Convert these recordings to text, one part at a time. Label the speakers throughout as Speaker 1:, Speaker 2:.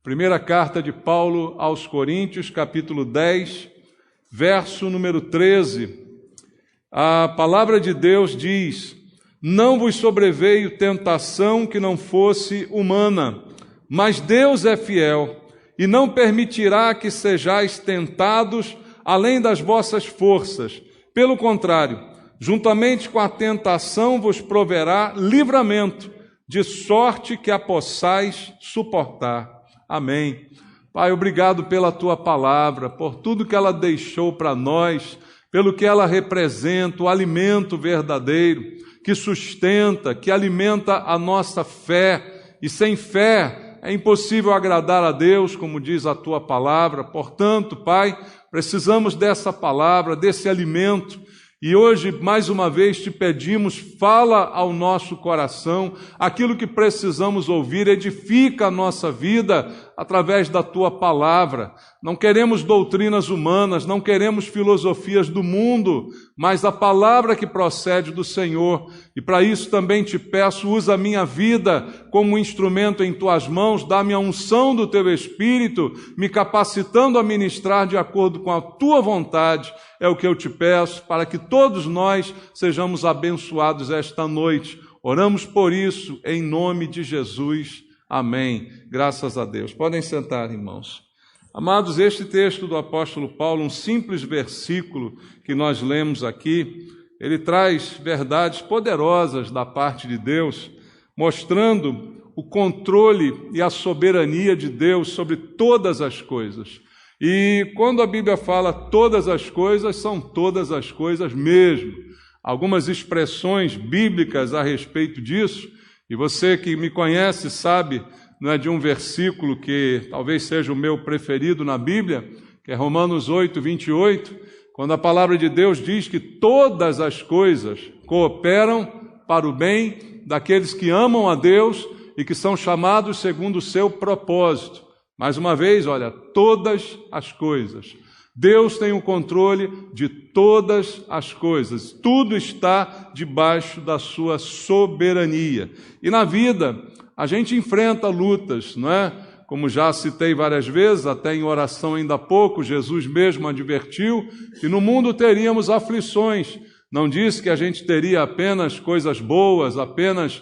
Speaker 1: Primeira carta de Paulo aos Coríntios, capítulo 10, verso número 13. A palavra de Deus diz: não vos sobreveio tentação que não fosse humana, mas Deus é fiel, e não permitirá que sejais tentados além das vossas forças. Pelo contrário, juntamente com a tentação vos proverá livramento, de sorte que a possais suportar. Amém. Pai, obrigado pela Tua palavra, por tudo que ela deixou para nós, pelo que ela representa, o alimento verdadeiro, que sustenta, que alimenta a nossa fé. E sem fé é impossível agradar a Deus, como diz a Tua palavra. Portanto, Pai, precisamos dessa palavra, desse alimento. E hoje, mais uma vez, te pedimos, fala ao nosso coração aquilo que precisamos ouvir, edifica a nossa vida através da Tua palavra. Não queremos doutrinas humanas, não queremos filosofias do mundo, mas a palavra que procede do Senhor. E para isso também te peço, usa a minha vida como instrumento em Tuas mãos, dá-me a unção do Teu Espírito, me capacitando a ministrar de acordo com a Tua vontade. É o que eu te peço, para que todos nós sejamos abençoados esta noite. Oramos por isso, em nome de Jesus. Amém. Graças a Deus. Podem sentar, irmãos. Amados, este texto do apóstolo Paulo, um simples versículo que nós lemos aqui, ele traz verdades poderosas da parte de Deus, mostrando o controle e a soberania de Deus sobre todas as coisas. E quando a Bíblia fala todas as coisas, são todas as coisas mesmo. Algumas expressões bíblicas a respeito disso, e você que me conhece sabe, não é, de um versículo que talvez seja o meu preferido na Bíblia, que é Romanos 8, 28, quando a palavra de Deus diz que todas as coisas cooperam para o bem daqueles que amam a Deus e que são chamados segundo o seu propósito. Mais uma vez, olha, todas as coisas. Deus tem o controle de todas as coisas. Tudo está debaixo da sua soberania. E na vida, a gente enfrenta lutas, não é? Como já citei várias vezes, até em oração ainda há pouco, Jesus mesmo advertiu que no mundo teríamos aflições. Não disse que a gente teria apenas coisas boas, apenas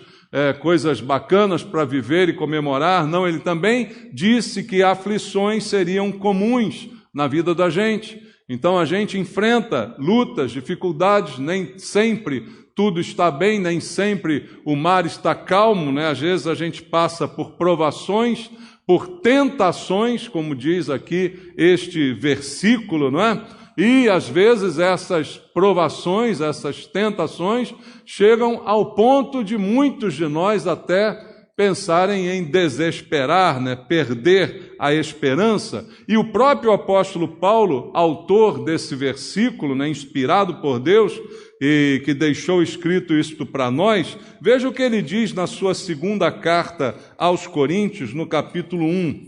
Speaker 1: coisas bacanas para viver e comemorar. Não, ele também disse que aflições seriam comuns na vida da gente. Então a gente enfrenta lutas, dificuldades, nem sempre tudo está bem, nem sempre o mar está calmo, né? Às vezes a gente passa por provações, por tentações, como diz aqui este versículo, não é? E, às vezes, essas provações, essas tentações, chegam ao ponto de muitos de nós até pensarem em desesperar, né? Perder a esperança. E o próprio apóstolo Paulo, autor desse versículo, né? Inspirado por Deus, e que deixou escrito isto para nós, veja o que ele diz na sua segunda carta aos Coríntios, no capítulo 1.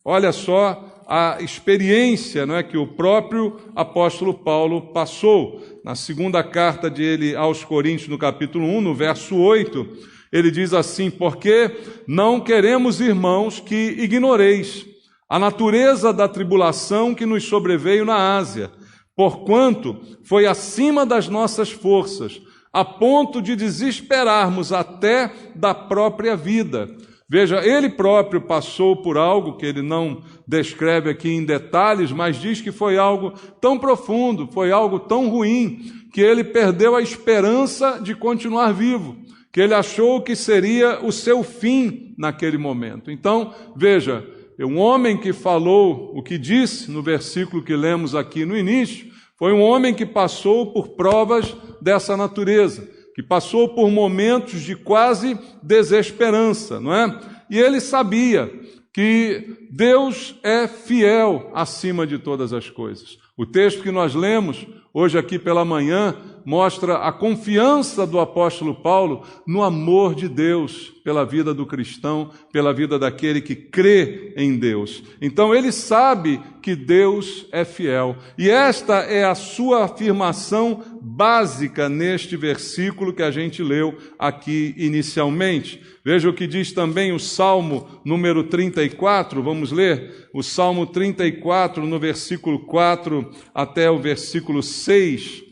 Speaker 1: Olha só a experiência, não é, que o próprio apóstolo Paulo passou. Na segunda carta dele aos Coríntios, no capítulo 1, no verso 8, ele diz assim: porque não queremos, irmãos, que ignoreis a natureza da tribulação que nos sobreveio na Ásia, porquanto foi acima das nossas forças, a ponto de desesperarmos até da própria vida. Veja, ele próprio passou por algo que ele não descreve aqui em detalhes, mas diz que foi algo tão profundo, foi algo tão ruim, que ele perdeu a esperança de continuar vivo, que ele achou que seria o seu fim naquele momento. Então, veja, um homem que falou o que disse no versículo que lemos aqui no início, foi um homem que passou por provas dessa natureza, que passou por momentos de quase desesperança, não é? E ele sabia que Deus é fiel acima de todas as coisas. O texto que nós lemos hoje aqui pela manhã mostra a confiança do apóstolo Paulo no amor de Deus pela vida do cristão, pela vida daquele que crê em Deus. Então ele sabe que Deus é fiel. E esta é a sua afirmação básica neste versículo que a gente leu aqui inicialmente. Veja o que diz também o Salmo número 34, vamos ler? O Salmo 34, no versículo 4 até o versículo 6.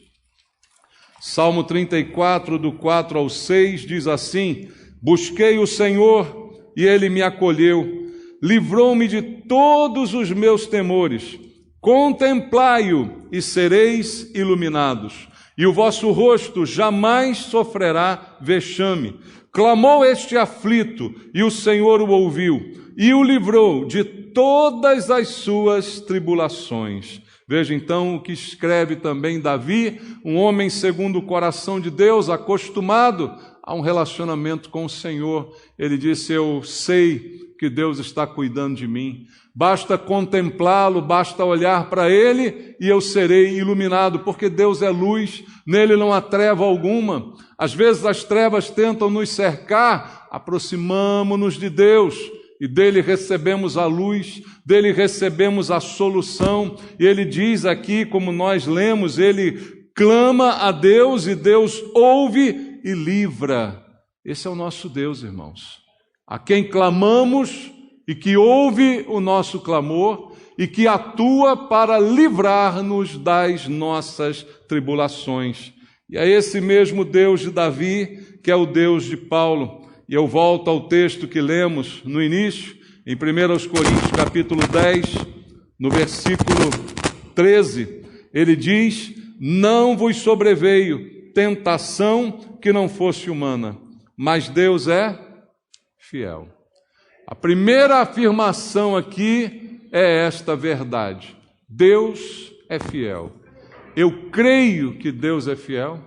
Speaker 1: Salmo 34, do 4 ao 6, diz assim: Busquei o Senhor e Ele me acolheu, livrou-me de todos os meus temores. Contemplai-o e sereis iluminados, e o vosso rosto jamais sofrerá vexame. Clamou este aflito, e o Senhor o ouviu, e o livrou de todas as suas tribulações. Veja então o que escreve também Davi, um homem segundo o coração de Deus, acostumado a um relacionamento com o Senhor. Ele disse: eu sei que Deus está cuidando de mim. Basta contemplá-lo, basta olhar para Ele e eu serei iluminado, porque Deus é luz, nele não há treva alguma. Às vezes as trevas tentam nos cercar, aproximamo-nos de Deus e dele recebemos a luz, dele recebemos a solução. E ele diz aqui, como nós lemos, ele clama a Deus e Deus ouve e livra. Esse é o nosso Deus, irmãos, a quem clamamos e que ouve o nosso clamor e que atua para livrar-nos das nossas tribulações. E é esse mesmo Deus de Davi que é o Deus de Paulo. E eu volto ao texto que lemos no início, em 1 Coríntios capítulo 10, no versículo 13, ele diz: não vos sobreveio tentação que não fosse humana, mas Deus é fiel. A primeira afirmação aqui é esta verdade: Deus é fiel. Eu creio que Deus é fiel,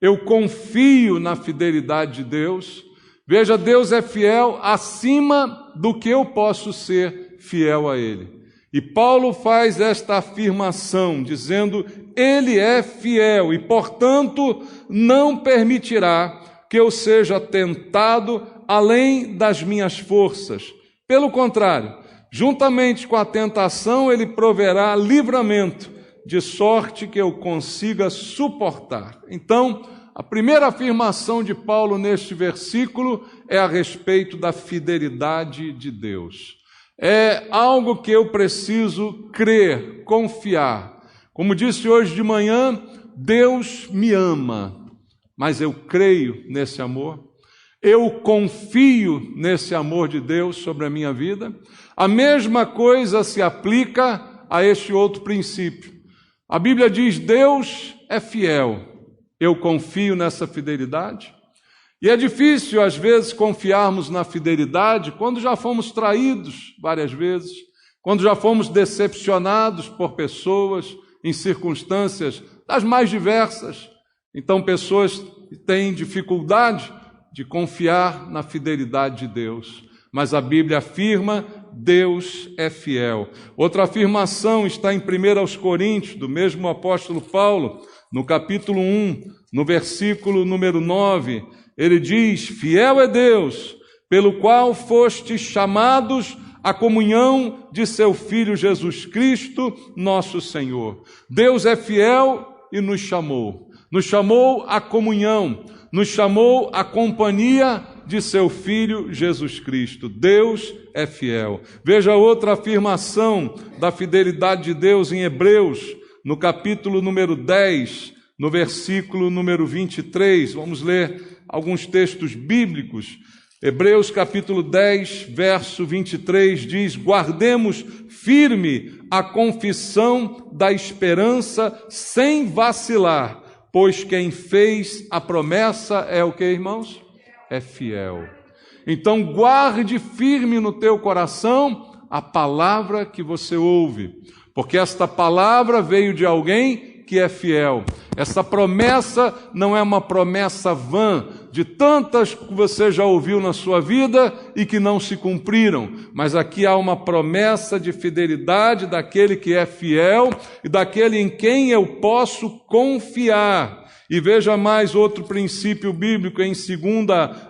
Speaker 1: eu confio na fidelidade de Deus. Veja, Deus é fiel acima do que eu posso ser fiel a Ele. E Paulo faz esta afirmação, dizendo: Ele é fiel e, portanto, não permitirá que eu seja tentado além das minhas forças. Pelo contrário, juntamente com a tentação, Ele proverá livramento, de sorte que eu consiga suportar. Então, a primeira afirmação de Paulo neste versículo é a respeito da fidelidade de Deus. É algo que eu preciso crer, confiar. Como disse hoje de manhã, Deus me ama, mas eu creio nesse amor. Eu confio nesse amor de Deus sobre a minha vida. A mesma coisa se aplica a este outro princípio. A Bíblia diz: Deus é fiel. Eu confio nessa fidelidade. E é difícil, às vezes, confiarmos na fidelidade quando já fomos traídos várias vezes, quando já fomos decepcionados por pessoas em circunstâncias das mais diversas. Então, pessoas têm dificuldade de confiar na fidelidade de Deus. Mas a Bíblia afirma: Deus é fiel. Outra afirmação está em 1 Coríntios, do mesmo apóstolo Paulo, no capítulo 1, no versículo número 9, ele diz: fiel é Deus, pelo qual fostes chamados à comunhão de seu Filho Jesus Cristo, nosso Senhor. Deus é fiel e nos chamou à comunhão, nos chamou à companhia de seu Filho Jesus Cristo. Deus é fiel. Veja outra afirmação da fidelidade de Deus em Hebreus, no capítulo número 10, no versículo número 23, vamos ler alguns textos bíblicos. Hebreus capítulo 10, verso 23 diz: guardemos firme a confissão da esperança sem vacilar, pois quem fez a promessa é o que, irmãos? É fiel. Então guarde firme no teu coração a palavra que você ouve, porque esta palavra veio de alguém que é fiel. Essa promessa não é uma promessa vã, de tantas que você já ouviu na sua vida e que não se cumpriram, mas aqui há uma promessa de fidelidade daquele que é fiel e daquele em quem eu posso confiar. E veja mais outro princípio bíblico em 2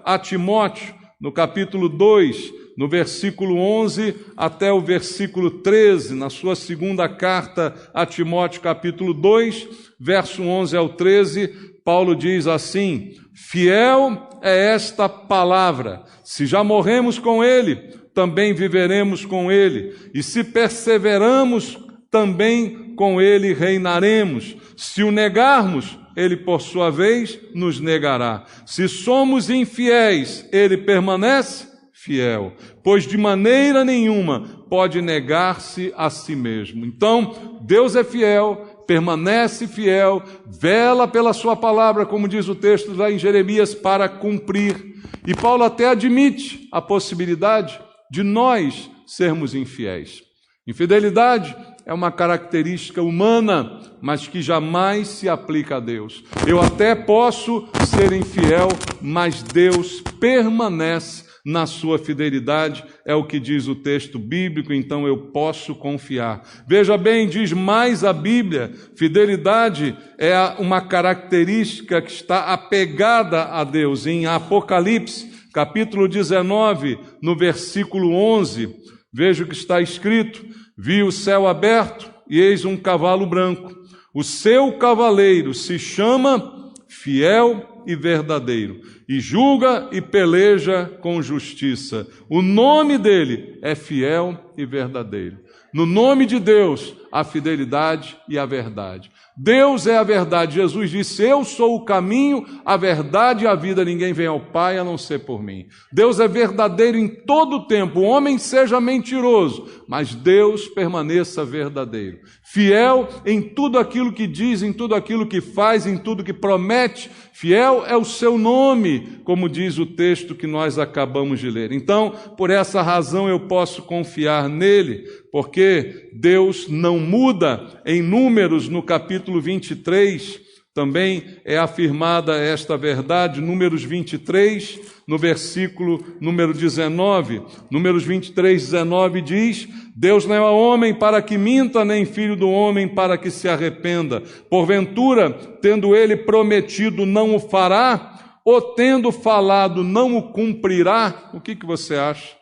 Speaker 1: a Timóteo, no capítulo 2, no versículo 11 até o versículo 13, na sua segunda carta a Timóteo, capítulo 2, verso 11 ao 13, Paulo diz assim: fiel é esta palavra, se já morremos com ele, também viveremos com ele, e se perseveramos, também com ele reinaremos. Se o negarmos, ele por sua vez nos negará. Se somos infiéis, ele permanece fiel, pois de maneira nenhuma pode negar-se a si mesmo. Então, Deus é fiel, permanece fiel, vela pela sua palavra, como diz o texto lá em Jeremias, para cumprir. E Paulo até admite a possibilidade de nós sermos infiéis. Infidelidade é uma característica humana, mas que jamais se aplica a Deus. Eu até posso ser infiel, mas Deus permanece na sua fidelidade, é o que diz o texto bíblico, então eu posso confiar. Veja bem, diz mais a Bíblia, fidelidade é uma característica que está apegada a Deus. Em Apocalipse, capítulo 19, no versículo 11, veja o que está escrito: vi o céu aberto e eis um cavalo branco. O seu cavaleiro se chama Fiel e Verdadeiro, e julga e peleja com justiça. O nome dele é Fiel e Verdadeiro. No nome de Deus, a fidelidade e a verdade. Deus é a verdade. Jesus disse: eu sou o caminho, a verdade e a vida. Ninguém vem ao Pai a não ser por mim. Deus é verdadeiro em todo o tempo. O homem seja mentiroso, mas Deus permaneça verdadeiro. Fiel em tudo aquilo que diz, em tudo aquilo que faz, em tudo que promete. Fiel é o seu nome, como diz o texto que nós acabamos de ler. Então, por essa razão eu posso confiar nele, porque Deus não muda. Em Números, no capítulo 23, também é afirmada esta verdade. Números 23, no versículo número 19. Números 23, 19 diz: Deus não é homem para que minta, nem filho do homem para que se arrependa. Porventura, tendo ele prometido, não o fará? Ou tendo falado, não o cumprirá? O que você acha?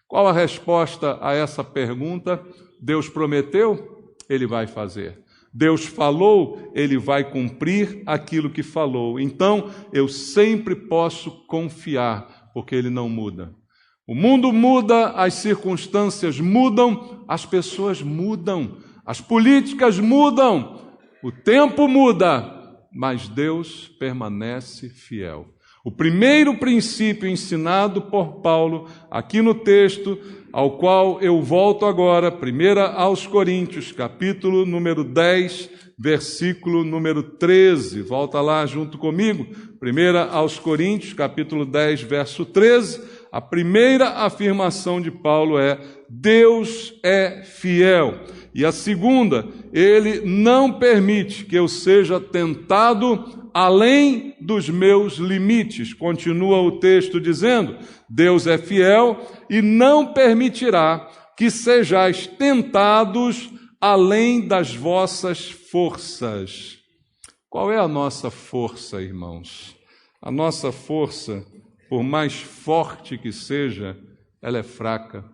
Speaker 1: Qual a resposta a essa pergunta? Deus prometeu, ele vai fazer. Deus falou, ele vai cumprir aquilo que falou. Então, eu sempre posso confiar, porque ele não muda. O mundo muda, as circunstâncias mudam, as pessoas mudam, as políticas mudam, o tempo muda, mas Deus permanece fiel. O primeiro princípio ensinado por Paulo, aqui no texto, ao qual eu volto agora, 1 aos Coríntios, capítulo número 10, versículo número 13. Volta lá junto comigo. 1 aos Coríntios, capítulo 10, verso 13. A primeira afirmação de Paulo é: Deus é fiel. E a segunda, ele não permite que eu seja tentado além dos meus limites. Continua o texto dizendo: Deus é fiel e não permitirá que sejais tentados além das vossas forças. Qual é a nossa força, irmãos? A nossa força, por mais forte que seja, ela é fraca.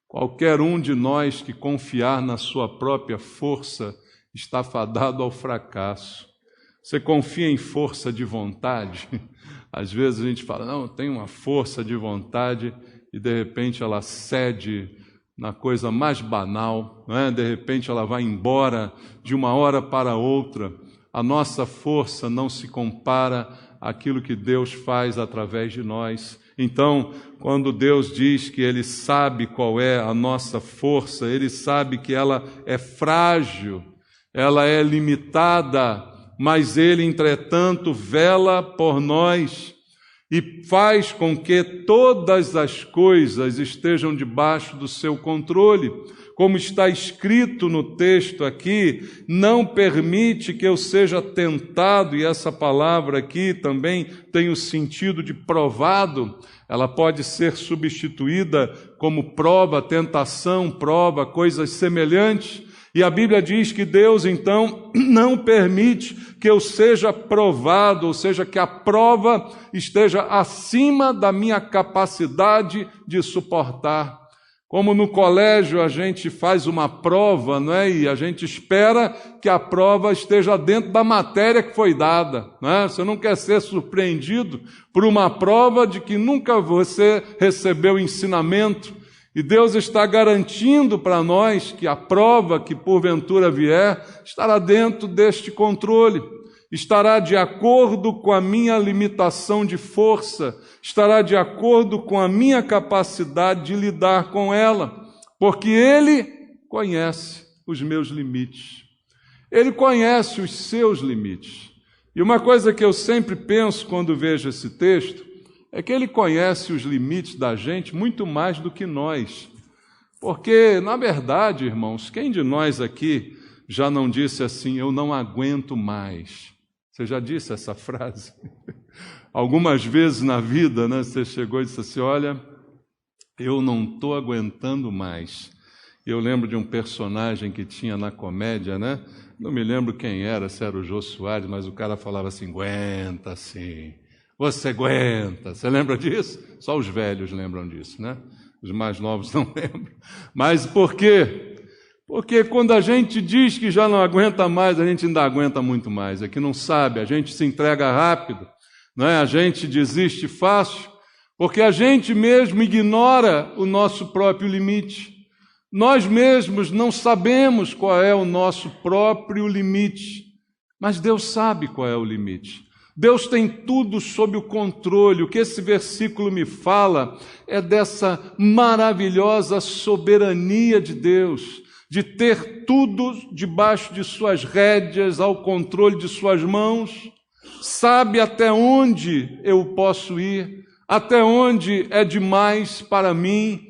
Speaker 1: Qualquer um de nós que confiar na sua própria força está fadado ao fracasso. Você confia em força de vontade? Às vezes a gente fala: não, eu tenho uma força de vontade, e de repente ela cede na coisa mais banal, não é? De repente ela vai embora de uma hora para outra. A nossa força não se compara àquilo que Deus faz através de nós. Então, quando Deus diz que Ele sabe qual é a nossa força, Ele sabe que ela é frágil, ela é limitada, mas Ele, entretanto, vela por nós e faz com que todas as coisas estejam debaixo do seu controle. Como está escrito no texto aqui, não permite que eu seja tentado, e essa palavra aqui também tem o sentido de provado. Ela pode ser substituída como prova, tentação, prova, coisas semelhantes. E a Bíblia diz que Deus, então, não permite que eu seja provado, ou seja, que a prova esteja acima da minha capacidade de suportar. Como no colégio a gente faz uma prova, não é? E a gente espera que a prova esteja dentro da matéria que foi dada, não é? Você não quer ser surpreendido por uma prova de que nunca você recebeu ensinamento. E Deus está garantindo para nós que a prova que porventura vier estará dentro deste controle, estará de acordo com a minha limitação de força, estará de acordo com a minha capacidade de lidar com ela, porque Ele conhece os meus limites, Ele conhece os seus limites. E uma coisa que eu sempre penso quando vejo esse texto é que Ele conhece os limites da gente muito mais do que nós, porque, na verdade, irmãos, quem de nós aqui já não disse assim, eu não aguento mais? Você já disse essa frase? Algumas vezes na vida, né, você chegou e disse assim, olha, eu não estou aguentando mais. Eu lembro de um personagem que tinha na comédia, né? Não me lembro quem era, se era o Jô Soares, mas o cara falava assim, aguenta sim, você aguenta. Você lembra disso? Só os velhos lembram disso, né? Os mais novos não lembram. Mas por quê? Porque quando a gente diz que já não aguenta mais, a gente ainda aguenta muito mais. É que não sabe, a gente se entrega rápido, não é? A gente desiste fácil, porque a gente mesmo ignora o nosso próprio limite. Nós mesmos não sabemos qual é o nosso próprio limite, mas Deus sabe qual é o limite. Deus tem tudo sob o controle. O que esse versículo me fala é dessa maravilhosa soberania de Deus, de ter tudo debaixo de suas rédeas, ao controle de suas mãos, sabe até onde eu posso ir, até onde é demais para mim.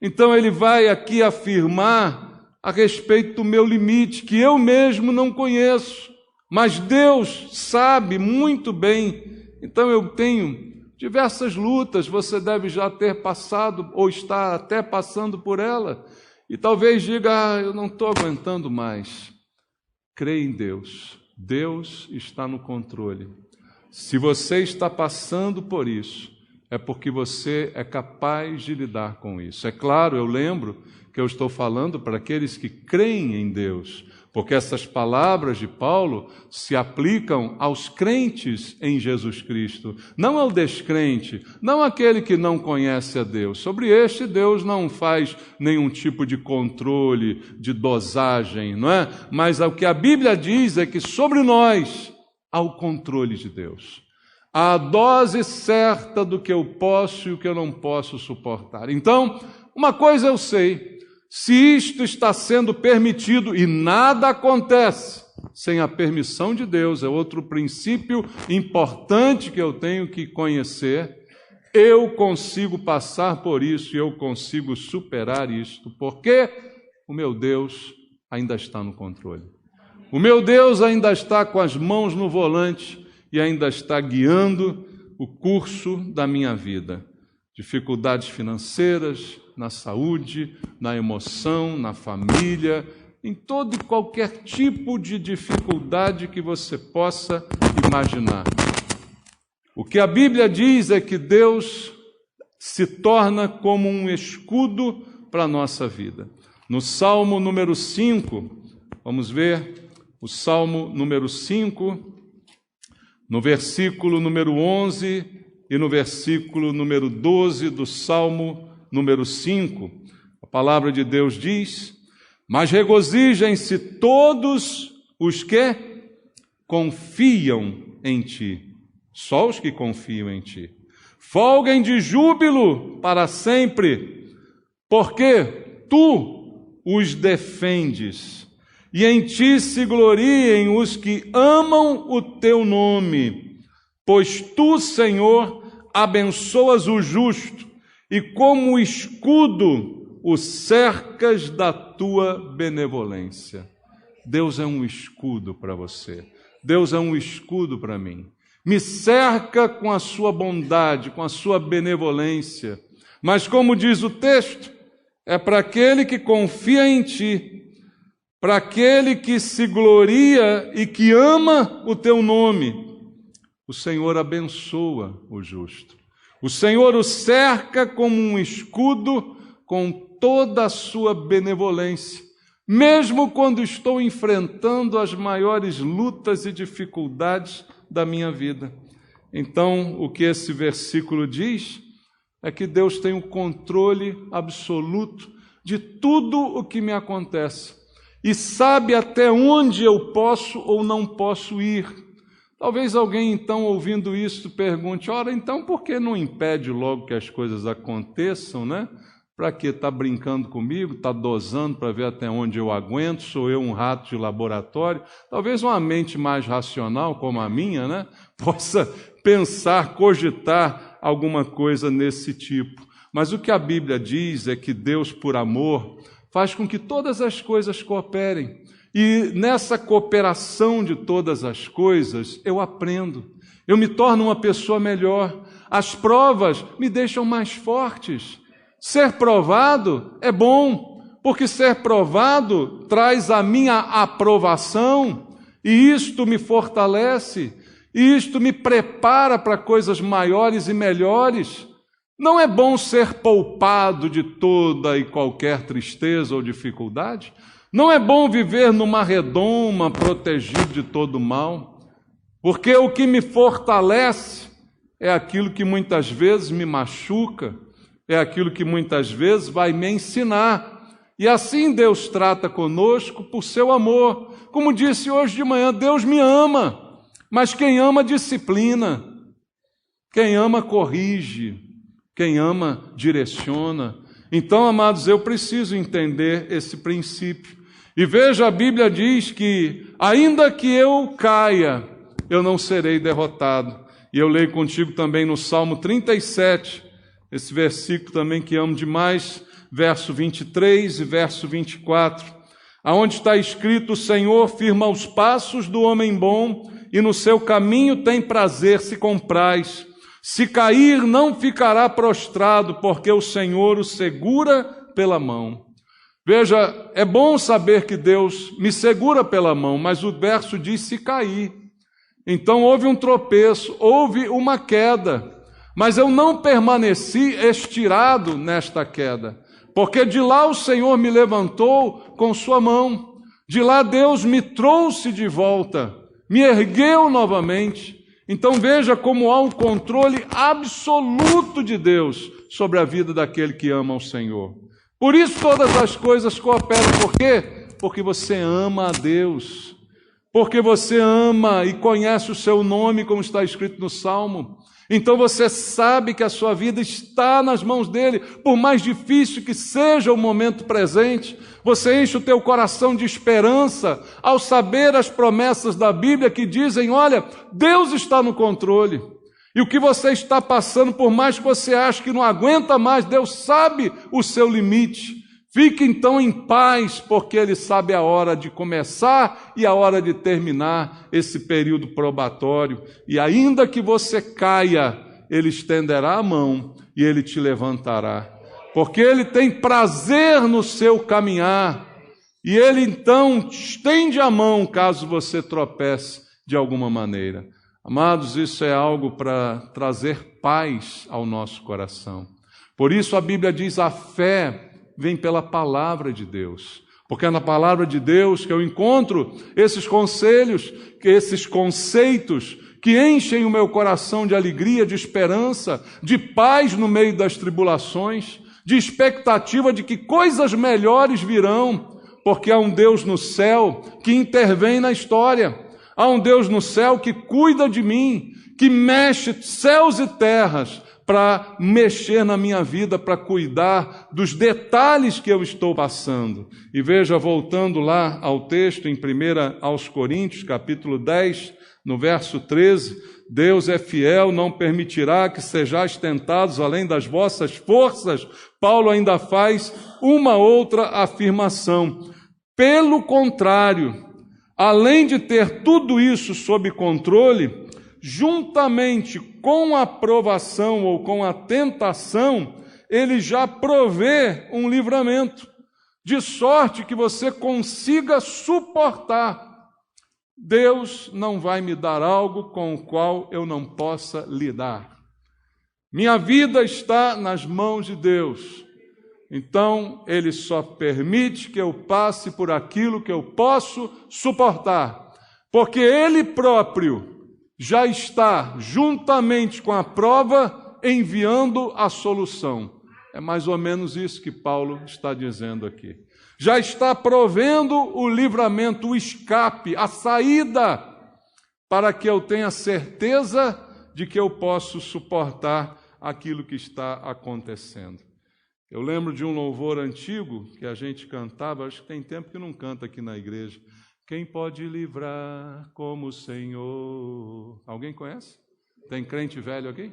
Speaker 1: Então ele vai aqui afirmar a respeito do meu limite, que eu mesmo não conheço, mas Deus sabe muito bem. Então eu tenho diversas lutas, você deve já ter passado ou estar até passando por ela, e talvez diga, eu não estou aguentando mais. Creia em Deus, Deus está no controle. Se você está passando por isso, é porque você é capaz de lidar com isso. É claro, eu lembro que eu estou falando para aqueles que creem em Deus, porque essas palavras de Paulo se aplicam aos crentes em Jesus Cristo, não ao descrente, não àquele que não conhece a Deus. Sobre este, Deus não faz nenhum tipo de controle, de dosagem, não é? Mas o que a Bíblia diz é que sobre nós há o controle de Deus. Há a dose certa do que eu posso e o que eu não posso suportar. Então, uma coisa eu sei, se isto está sendo permitido e nada acontece sem a permissão de Deus, é outro princípio importante que eu tenho que conhecer, eu consigo passar por isso e eu consigo superar isto, porque o meu Deus ainda está no controle. O meu Deus ainda está com as mãos no volante e ainda está guiando o curso da minha vida. Dificuldades financeiras, na saúde, na emoção, na família, em todo e qualquer tipo de dificuldade que você possa imaginar. O que a Bíblia diz é que Deus se torna como um escudo para a nossa vida. No Salmo número 5, vamos ver o Salmo número 5, no versículo número 11 e no versículo número 12 do Salmo número 5, a palavra de Deus diz, mas regozijem-se todos os que confiam em ti, só os que confiam em ti. Folguem de júbilo para sempre, porque tu os defendes, e em ti se gloriem os que amam o teu nome, pois tu, Senhor, abençoas o justo, e como escudo o cercas da tua benevolência. Deus é um escudo para você. Deus é um escudo para mim. Me cerca com a sua bondade, com a sua benevolência. Mas como diz o texto, é para aquele que confia em ti. para aquele que se gloria e que ama o teu nome. O Senhor abençoa o justo. O Senhor o cerca como um escudo com toda a sua benevolência, mesmo quando estou enfrentando as maiores lutas e dificuldades da minha vida. Então, o que esse versículo diz é que Deus tem o controle absoluto de tudo o que me acontece e sabe até onde eu posso ou não posso ir. Talvez alguém, então, ouvindo isso, pergunte, ora, então, por que não impede logo que as coisas aconteçam, né? Para que está brincando comigo, está dosando para ver até onde eu aguento, sou eu um rato de laboratório? Talvez uma mente mais racional, como a minha, né? Possa pensar, cogitar alguma coisa nesse tipo. Mas o que a Bíblia diz é que Deus, por amor, faz com que todas as coisas cooperem. E nessa cooperação de todas as coisas, eu aprendo. Eu me torno uma pessoa melhor. As provas me deixam mais fortes. Ser provado é bom, porque ser provado traz a minha aprovação, e isto me fortalece, e isto me prepara para coisas maiores e melhores. Não é bom ser poupado de toda e qualquer tristeza ou dificuldade? Não é bom viver numa redoma, protegido de todo mal? Porque o que me fortalece é aquilo que muitas vezes me machuca, é aquilo que muitas vezes vai me ensinar. E assim Deus trata conosco por seu amor. Como disse hoje de manhã, Deus me ama, mas quem ama disciplina, quem ama corrige, quem ama direciona. Então, amados, eu preciso entender esse princípio. E veja, a Bíblia diz que, ainda que eu caia, eu não serei derrotado. E eu leio contigo também no Salmo 37, esse versículo também que amo demais, verso 23 e verso 24, aonde está escrito, o Senhor firma os passos do homem bom, e no seu caminho tem prazer se compraz. Se cair, não ficará prostrado, porque o Senhor o segura pela mão. Veja, é bom saber que Deus me segura pela mão, mas o verso diz se cair. Então houve um tropeço, houve uma queda, mas eu não permaneci estirado nesta queda, porque de lá o Senhor me levantou com sua mão, de lá Deus me trouxe de volta, me ergueu novamente. Então veja como há um controle absoluto de Deus sobre a vida daquele que ama o Senhor. Por isso todas as coisas cooperam. Por quê? Porque você ama a Deus, porque você ama e conhece o seu nome, como está escrito no Salmo. Então você sabe que a sua vida está nas mãos dele, por mais difícil que seja o momento presente. Você enche o teu coração de esperança ao saber as promessas da Bíblia que dizem, olha, Deus está no controle. E o que você está passando, por mais que você ache que não aguenta mais, Deus sabe o seu limite. Fique então em paz, porque Ele sabe a hora de começar e a hora de terminar esse período probatório. E ainda que você caia, Ele estenderá a mão e Ele te levantará. Porque Ele tem prazer no seu caminhar. E Ele então estende a mão caso você tropece de alguma maneira. Amados, isso é algo para trazer paz ao nosso coração. Por isso a Bíblia diz, a fé vem pela palavra de Deus, porque é na palavra de Deus que eu encontro esses conselhos, esses conceitos que enchem o meu coração de alegria, de esperança, de paz no meio das tribulações, de expectativa de que coisas melhores virão, porque há um Deus no céu que intervém na história, há um Deus no céu que cuida de mim, que mexe céus e terras, para mexer na minha vida, para cuidar dos detalhes que eu estou passando. E veja, voltando lá ao texto, em 1 aos Coríntios, capítulo 10, no verso 13, Deus é fiel, não permitirá que sejais tentados além das vossas forças. Paulo ainda faz uma outra afirmação. Pelo contrário, além de ter tudo isso sob controle, juntamente com a provação ou com a tentação, Ele já provê um livramento. de sorte que você consiga suportar. Deus não vai me dar algo com o qual eu não possa lidar. Minha vida está nas mãos de Deus. Então, Ele só permite que eu passe por aquilo que eu posso suportar, porque Ele próprio já está, juntamente com a prova, enviando a solução. É mais ou menos isso que Paulo está dizendo aqui. Já está provendo o livramento, o escape, a saída, para que eu tenha certeza de que eu posso suportar aquilo que está acontecendo. Eu lembro de um louvor antigo que a gente cantava, acho que tem tempo que não canta aqui na igreja. Quem pode livrar como o Senhor? Alguém conhece? Tem crente velho aqui?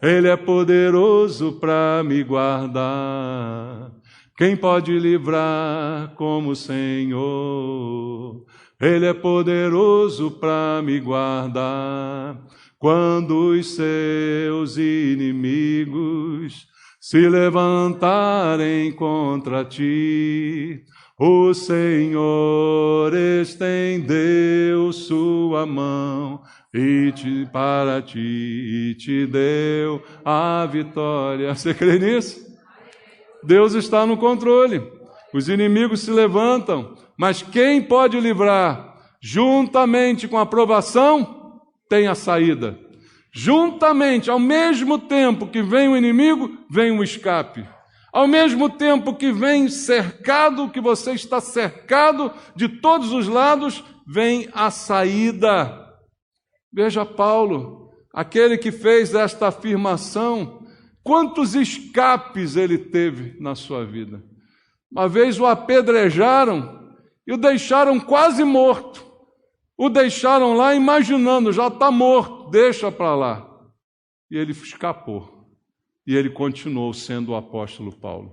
Speaker 1: Ele é poderoso para me guardar. Quem pode livrar como o Senhor? Ele é poderoso para me guardar. Quando os seus inimigos se levantarem contra ti, o Senhor estendeu sua mão e para ti te deu a vitória. Você crê nisso? Deus está no controle. Os inimigos se levantam, mas quem pode livrar? Juntamente com a provação, tem a saída. Juntamente, ao mesmo tempo que vem o inimigo, vem o escape. Ao mesmo tempo que vem cercado, que você está cercado de todos os lados, vem a saída. Veja Paulo, aquele que fez esta afirmação, quantos escapes ele teve na sua vida. Uma vez o apedrejaram e o deixaram quase morto. O deixaram lá imaginando, já está morto, deixa para lá. E ele escapou. E ele continuou sendo o apóstolo Paulo.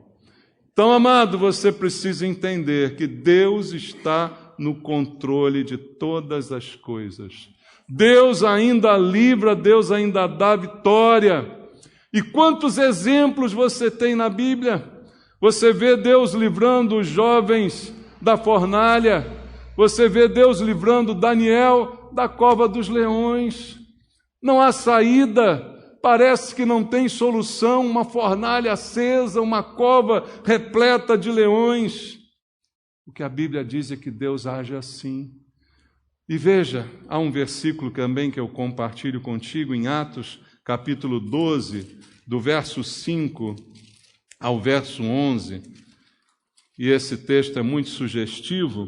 Speaker 1: Então, amado, você precisa entender que Deus está no controle de todas as coisas. Deus ainda livra, Deus ainda dá vitória. E quantos exemplos você tem na Bíblia? Você vê Deus livrando os jovens da fornalha. Você vê Deus livrando Daniel da cova dos leões. Não há saída. Parece que não tem solução, uma fornalha acesa, uma cova repleta de leões. O que a Bíblia diz é que Deus age assim. E veja, há um versículo também que eu compartilho contigo em Atos, capítulo 12, do verso 5 ao verso 11. E esse texto é muito sugestivo.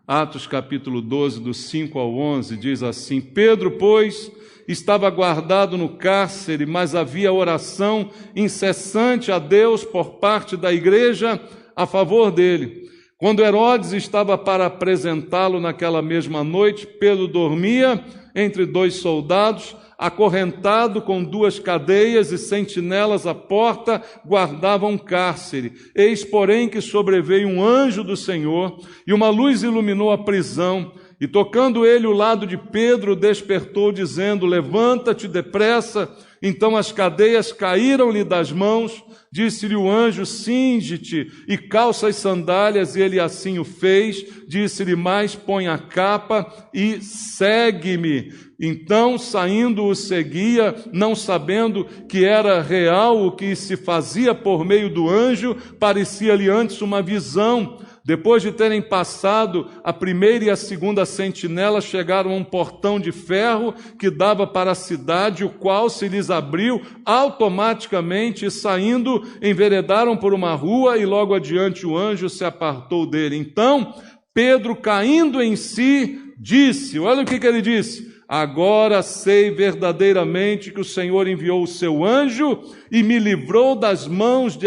Speaker 1: Atos capítulo 12, do 5 ao 11, diz assim: Pedro, pois, estava guardado no cárcere, mas havia oração incessante a Deus por parte da igreja a favor dele. Quando Herodes estava para apresentá-lo naquela mesma noite, Pedro dormia entre dois soldados, acorrentado com 2 cadeias, e sentinelas à porta guardavam o cárcere. Eis, porém, que sobreveio um anjo do Senhor, e uma luz iluminou a prisão. E tocando ele o lado de Pedro, despertou, dizendo: levanta-te depressa. Então as cadeias caíram-lhe das mãos. Disse-lhe o anjo: cinge-te e calça as sandálias, e ele assim o fez. Disse-lhe mais: põe a capa e segue-me. Então, saindo, o seguia, não sabendo que era real o que se fazia por meio do anjo, parecia-lhe antes uma visão. Depois de terem passado a primeira e a segunda sentinela, chegaram a um portão de ferro que dava para a cidade, o qual se lhes abriu automaticamente, e saindo, enveredaram por uma rua, e logo adiante o anjo se apartou dele. Então, Pedro, caindo em si, disse, olha o que ele disse: agora sei verdadeiramente que o Senhor enviou o seu anjo e me livrou das mãos de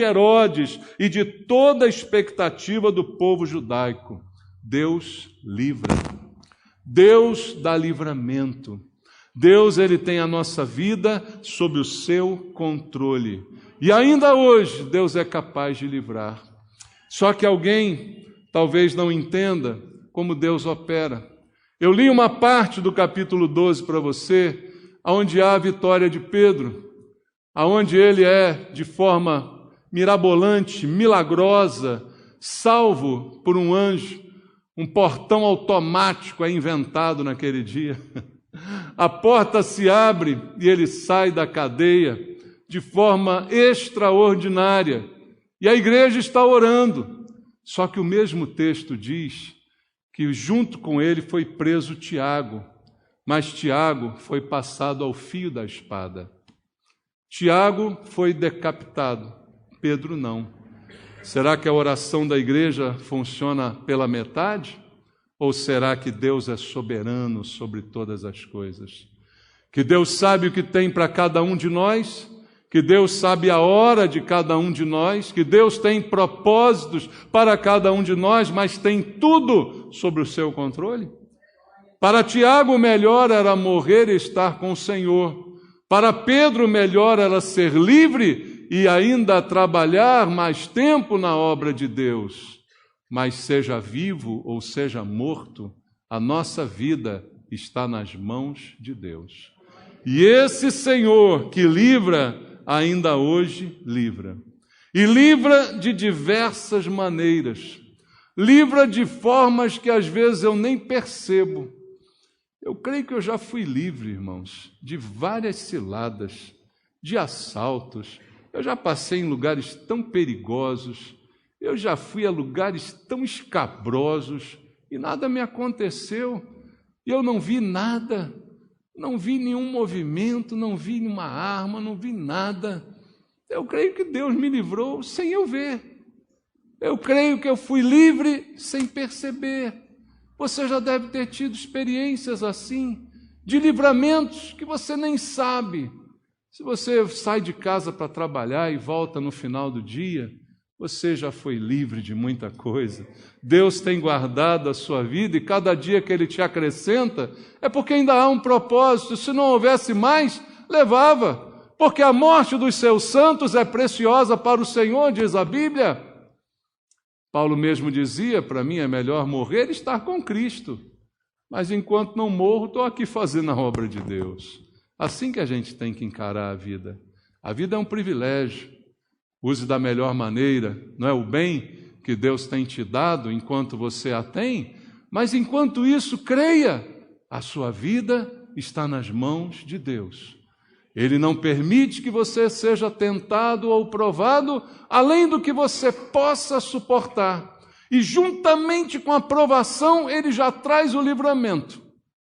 Speaker 1: Herodes e de toda a expectativa do povo judaico. Deus livra. Deus dá livramento. Deus, Ele tem a nossa vida sob o seu controle. E ainda hoje, Deus é capaz de livrar. Só que alguém talvez não entenda como Deus opera. Eu li uma parte do capítulo 12 para você, onde há a vitória de Pedro, onde ele é, de forma mirabolante, milagrosa, salvo por um anjo. Um portão automático é inventado naquele dia. A porta se abre e ele sai da cadeia de forma extraordinária. E a igreja está orando. Só que o mesmo texto diz que junto com ele foi preso Tiago, mas Tiago foi passado ao fio da espada. Tiago foi decapitado, Pedro não. Será que a oração da igreja funciona pela metade? Ou será que Deus é soberano sobre todas as coisas? Que Deus sabe o que tem para cada um de nós? Que Deus sabe a hora de cada um de nós? Que Deus tem propósitos para cada um de nós, mas tem tudo sob o seu controle? Para Tiago, o melhor era morrer e estar com o Senhor. Para Pedro, o melhor era ser livre e ainda trabalhar mais tempo na obra de Deus. Mas seja vivo ou seja morto, a nossa vida está nas mãos de Deus. E esse Senhor que livra, ainda hoje livra. E livra de diversas maneiras. Livra de formas que às vezes eu nem percebo. Eu creio que eu já fui livre, irmãos, de várias ciladas, de assaltos. Eu já passei em lugares tão perigosos. Eu já fui a lugares tão escabrosos e nada me aconteceu. E eu não vi nada, não vi nenhum movimento, não vi nenhuma arma, não vi nada. Eu creio que Deus me livrou sem eu ver. Eu creio que eu fui livre sem perceber. Você já deve ter tido experiências assim, de livramentos que você nem sabe. Se você sai de casa para trabalhar e volta no final do dia, você já foi livre de muita coisa. Deus tem guardado a sua vida e cada dia que Ele te acrescenta é porque ainda há um propósito. Se não houvesse mais, levava. Porque a morte dos seus santos é preciosa para o Senhor, diz a Bíblia. Paulo mesmo dizia, para mim é melhor morrer e estar com Cristo. Mas enquanto não morro, estou aqui fazendo a obra de Deus. Assim que a gente tem que encarar a vida. A vida é um privilégio. Use da melhor maneira, não é o bem que Deus tem te dado enquanto você a tem, mas enquanto isso, creia, a sua vida está nas mãos de Deus. Ele não permite que você seja tentado ou provado além do que você possa suportar. E juntamente com a provação, Ele já traz o livramento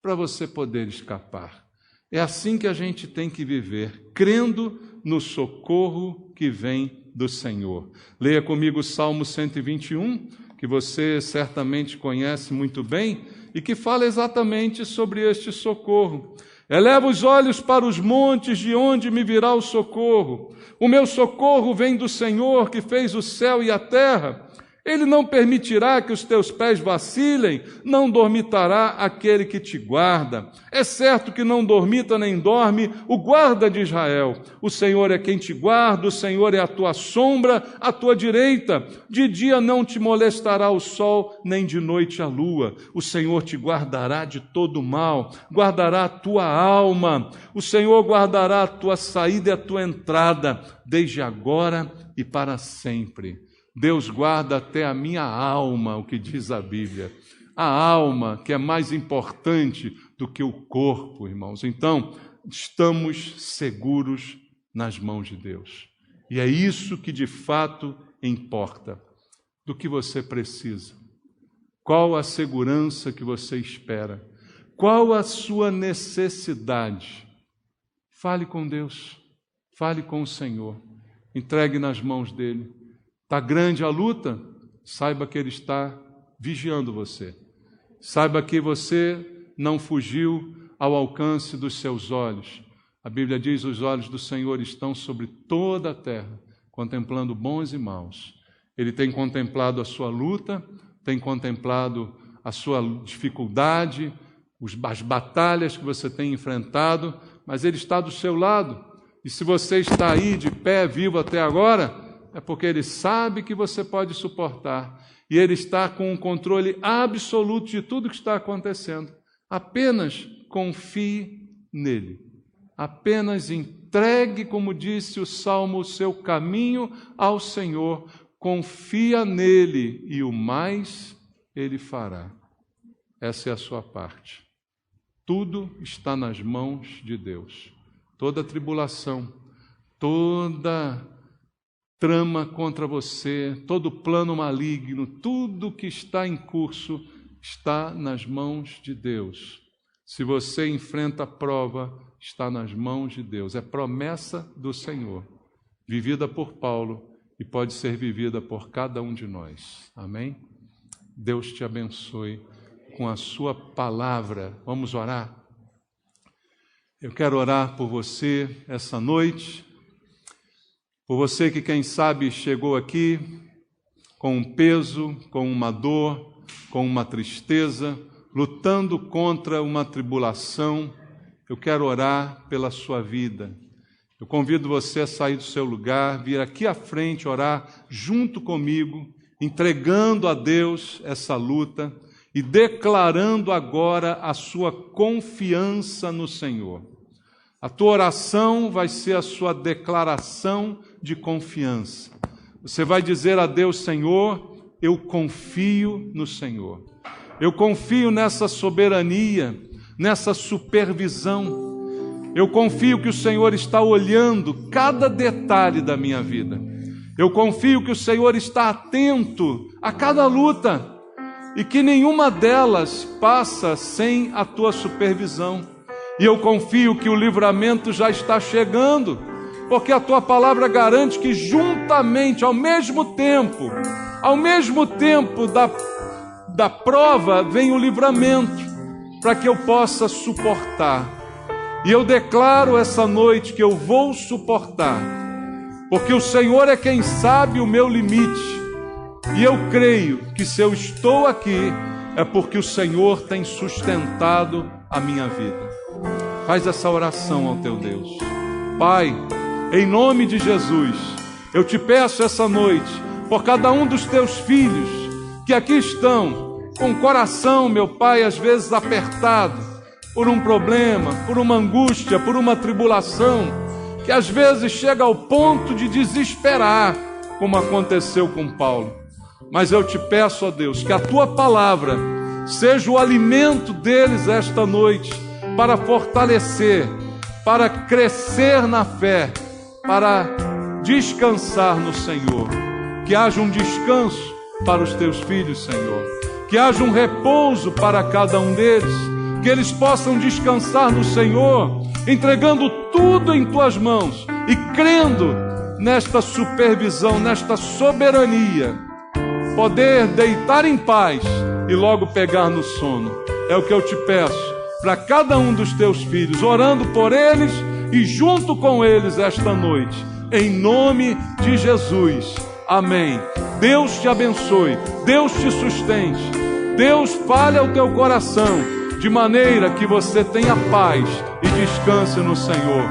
Speaker 1: para você poder escapar. É assim que a gente tem que viver, crendo no socorro que vem do Senhor. Leia comigo o Salmo 121, que você certamente conhece muito bem, e que fala exatamente sobre este socorro. Eleva os olhos para os montes, de onde me virá o socorro. O meu socorro vem do Senhor, que fez o céu e a terra. Ele não permitirá que os teus pés vacilem, não dormitará aquele que te guarda. É certo que não dormita nem dorme o guarda de Israel. O Senhor é quem te guarda, o Senhor é a tua sombra, à tua direita. De dia não te molestará o sol, nem de noite a lua. O Senhor te guardará de todo mal, guardará a tua alma. O Senhor guardará a tua saída e a tua entrada, desde agora e para sempre. Deus guarda até a minha alma, o que diz a Bíblia. A alma, que é mais importante do que o corpo, irmãos. Então, estamos seguros nas mãos de Deus. E é isso que de fato importa. Do que você precisa. Qual a segurança que você espera? Qual a sua necessidade? Fale com Deus. Fale com o Senhor. Entregue nas mãos dele. Está grande a luta? Saiba que Ele está vigiando você. Saiba que você não fugiu ao alcance dos seus olhos. A Bíblia diz: os olhos do Senhor estão sobre toda a terra, contemplando bons e maus. Ele tem contemplado a sua luta, tem contemplado a sua dificuldade, as batalhas que você tem enfrentado, mas Ele está do seu lado. E se você está aí de pé, vivo até agora, é porque Ele sabe que você pode suportar. E Ele está com um controle absoluto de tudo que está acontecendo. Apenas confie nele. Apenas entregue, como disse o Salmo, o seu caminho ao Senhor, confia nele e o mais ele fará. Essa é a sua parte. Tudo está nas mãos de Deus. Toda tribulação, toda trama contra você, todo plano maligno, tudo que está em curso está nas mãos de Deus. Se você enfrenta a prova, está nas mãos de Deus. É promessa do Senhor, vivida por Paulo e pode ser vivida por cada um de nós. Amém? Deus te abençoe com a sua palavra. Vamos orar? Eu quero orar por você essa noite, por você que, quem sabe, chegou aqui com um peso, com uma dor, com uma tristeza, lutando contra uma tribulação. Eu quero orar pela sua vida. Eu convido você a sair do seu lugar, vir aqui à frente, orar junto comigo, entregando a Deus essa luta e declarando agora a sua confiança no Senhor. A tua oração vai ser a sua declaração de confiança. Você vai dizer a Deus: Senhor, eu confio no Senhor. Eu confio nessa soberania, nessa supervisão. Eu confio que o Senhor está olhando cada detalhe da minha vida. Eu confio que o Senhor está atento a cada luta e que nenhuma delas passa sem a tua supervisão. E eu confio que o livramento já está chegando, porque a tua palavra garante que juntamente, ao mesmo tempo da prova, vem o livramento, para que eu possa suportar. E eu declaro essa noite que eu vou suportar, porque o Senhor é quem sabe o meu limite. E eu creio que se eu estou aqui, é porque o Senhor tem sustentado a minha vida. Faz essa oração ao teu Deus. Pai, em nome de Jesus, eu te peço essa noite, por cada um dos teus filhos que aqui estão, com o coração, meu Pai, às vezes apertado, por um problema, por uma angústia, por uma tribulação, que às vezes chega ao ponto de desesperar, como aconteceu com Paulo. Mas eu te peço, ó Deus, que a tua palavra seja o alimento deles esta noite, para fortalecer, para crescer na fé, para descansar no Senhor. Que haja um descanso para os teus filhos, Senhor. Que haja um repouso para cada um deles. Que eles possam descansar no Senhor, entregando tudo em tuas mãos e crendo nesta supervisão, nesta soberania. Poder deitar em paz e logo pegar no sono. É o que eu te peço para cada um dos teus filhos, orando por eles e junto com eles esta noite, em nome de Jesus. Amém. Deus te abençoe, Deus te sustente, Deus fale ao teu coração, de maneira que você tenha paz e descanse no Senhor.